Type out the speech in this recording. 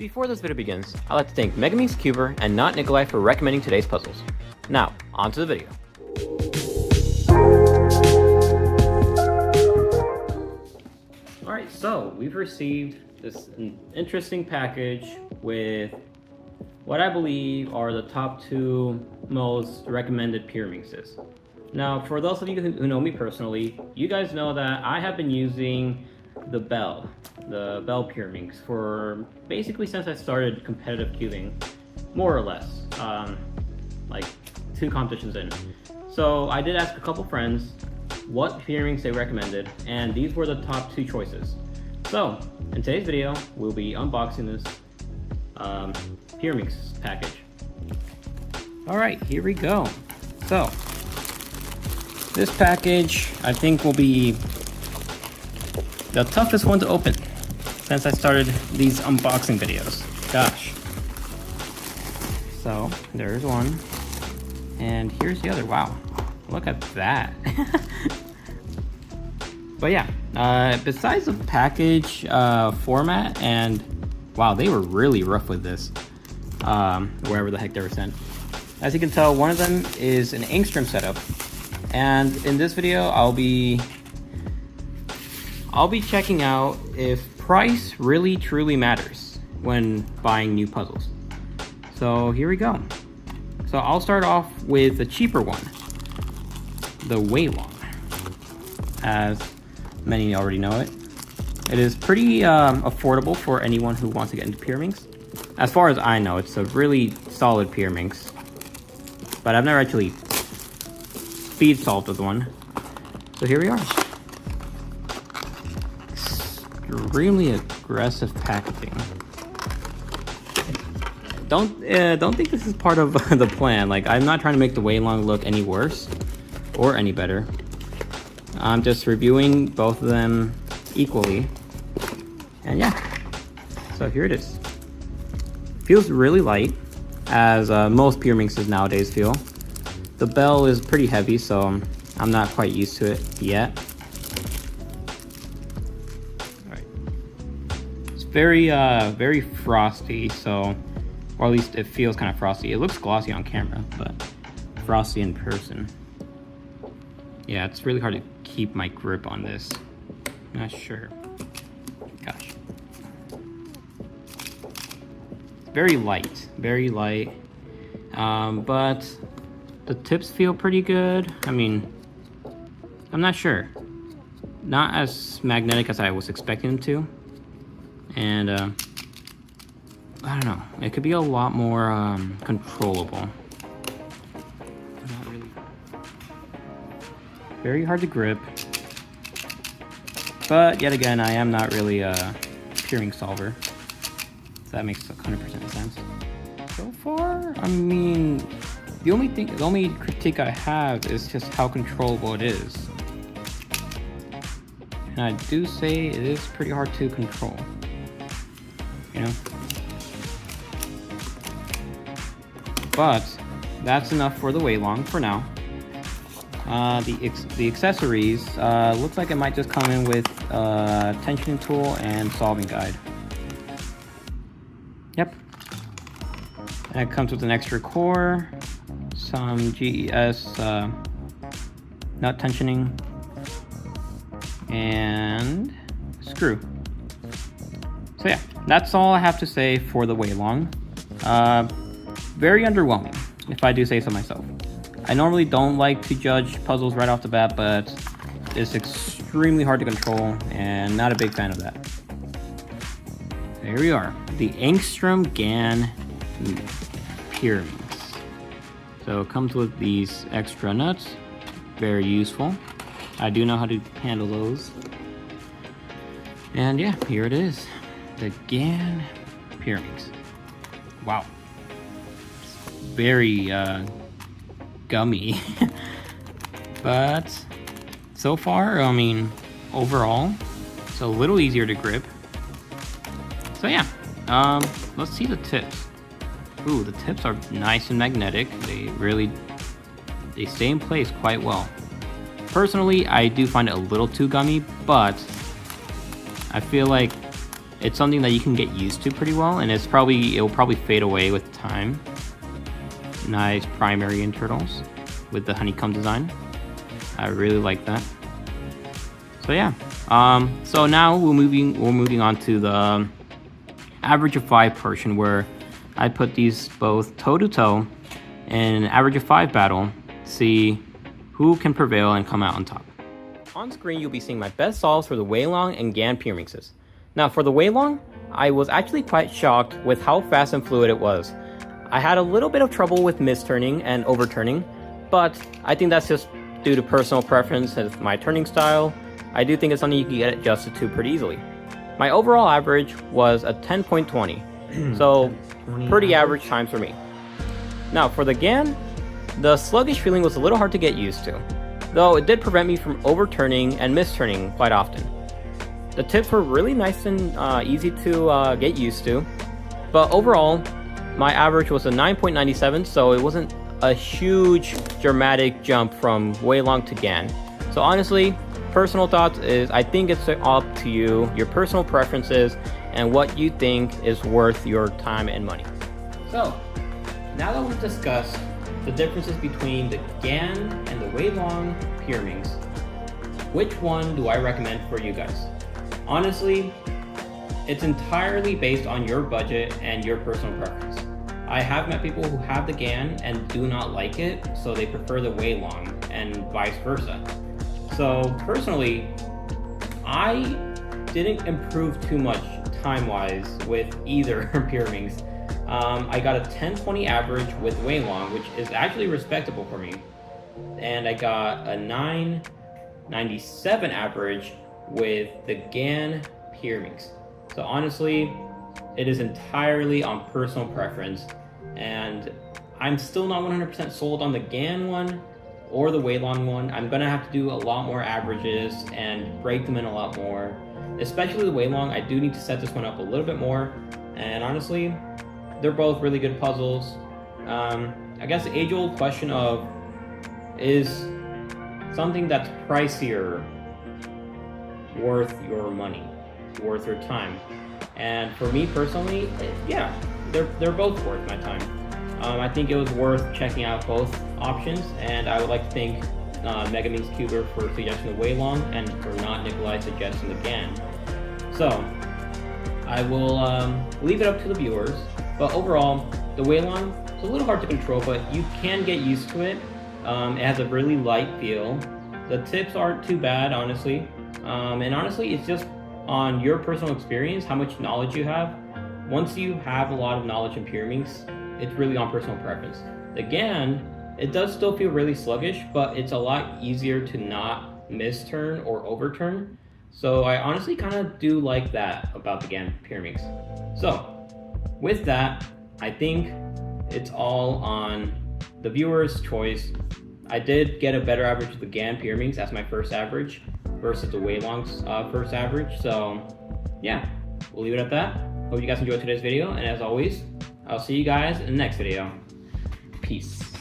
Before this video begins, I'd like to thank Megaminx Cuber and Not Nikolai for recommending today's puzzles. Now, on to the video. Alright, so we've received this interesting package with what I believe are the top 2 most recommended Pyraminxes. Now, for those of you who know me personally, you guys know that I have been using the Bell Pyraminx for basically since I started competitive cubing, more or less, like 2 competitions in. So I did ask a couple friends what Pyraminx they recommended, and these were the top 2 choices. So in today's video, we'll be unboxing this Pyraminx package. All right, here we go. So this package, I think, will be the toughest one to open since I started these unboxing videos. Gosh. So there's one, and here's the other. Wow, look at that. But yeah, besides the package format, and wow, they were really rough with this, wherever the heck they were sent. As you can tell, one of them is an angstrom setup, and in this video I'll be checking out if price really truly matters when buying new puzzles. So here we go. So I'll start off with the cheaper one, the Weilong. As many already know it. It is pretty affordable for anyone who wants to get into Pyraminx. As far as I know, it's a really solid Pyraminx, but I've never actually speed solved with one. So here we are. Extremely aggressive packaging. Don't think this is part of the plan. Like, I'm not trying to make the Weilong look any worse or any better. I'm just reviewing both of them equally. And yeah, so here it is. Feels really light, as most Pyraminxes nowadays feel. The Bell is pretty heavy, so I'm not quite used to it yet. Alright. It's very frosty, so, or at least it feels kind of frosty. It looks glossy on camera, but frosty in person. Yeah, it's really hard to keep my grip on this. Not sure. Gosh. Very light, but the tips feel pretty good. I mean, I'm not sure. Not as magnetic as I was expecting them to. And I don't know. It could be a lot more controllable. Not really. Very hard to grip. But yet again, I am not really a Pyraminx solver. So that makes 100% sense. So far, I the only critique I have is just how controllable it is. And I do say it is pretty hard to control. You know? But that's enough for the Weilong for now. The accessories looks like it might just come in with tensioning tool and solving guide. Yep. And it comes with an extra core, some GES nut tensioning, and screw. So yeah, that's all I have to say for the Weilong. Very underwhelming, if I do say so myself. I normally don't like to judge puzzles right off the bat, but it's extremely hard to control, and not a big fan of that. Here we are, the angstrom Gan Pyraminx. So it comes with these extra nuts, very useful. I do know how to handle those. And yeah, here it is, the Gan Pyraminx. Wow, very gummy. But so far, overall, it's a little easier to grip. So yeah, let's see the tips. Ooh, the tips are nice and magnetic. They stay in place quite well. Personally, I do find it a little too gummy, but I feel like it's something that you can get used to pretty well, and it'll probably fade away with time. Nice primary internals with the honeycomb design. I really like that. So yeah, so now we're moving on to the average of 5 portion, where I put these both toe to toe in an average of 5 battle to see who can prevail and come out on top. On screen, you'll be seeing my best solves for the Weilong and Gan Pyraminxes. Now for the Weilong, I was actually quite shocked with how fast and fluid it was. I had a little bit of trouble with misturning and overturning, but I think that's just due to personal preference and my turning style. I do think it's something you can get adjusted to pretty easily. My overall average was a 10.20, so pretty average times for me. Now for the Gan, the sluggish feeling was a little hard to get used to, though it did prevent me from overturning and misturning quite often. The tips were really nice and easy to get used to, but overall, my average was a 9.97, so it wasn't a huge dramatic jump from Weilong to Gan. So honestly, personal thoughts is I think it's up to you, your personal preferences, and what you think is worth your time and money. So, now that we've discussed the differences between the Gan and the Weilong Pyraminx, which one do I recommend for you guys? Honestly, it's entirely based on your budget and your personal preference. I have met people who have the Gan and do not like it, so they prefer the Weilong, and vice versa. So personally, I didn't improve too much time-wise with either Pyraminx. I got a 10.20 average with Weilong, which is actually respectable for me, and I got a 9.97 average with the Gan Pyraminx. So honestly, it is entirely on personal preference, and I'm still not 100% sold on the Gan one or the Weilong one. I'm gonna have to do a lot more averages and break them in a lot more, especially the Weilong. I do need to set this one up a little bit more, and honestly, they're both really good puzzles. I guess the age-old question of, is something that's pricier worth your money, worth your time? And for me personally, yeah, they're both worth my time. I think it was worth checking out both options, and I would like to thank Megaminx Cuber for suggesting the Weilong and for not Nikolai suggesting the Gan. So I will leave it up to the viewers, but overall, the Weilong is a little hard to control, but you can get used to it. It has a really light feel. The tips aren't too bad, honestly. And honestly, it's just on your personal experience, how much knowledge you have. Once you have a lot of knowledge in Pyraminx, it's really on personal preference. The Gan, it does still feel really sluggish, but it's a lot easier to not misturn or overturn. So I honestly kind of do like that about the Gan Pyraminx. So with that, I think it's all on the viewer's choice. I did get a better average with the Gan Pyraminx as my first average versus the Weilong's first average. So yeah, we'll leave it at that. Hope you guys enjoyed today's video, and as always, I'll see you guys in the next video. Peace.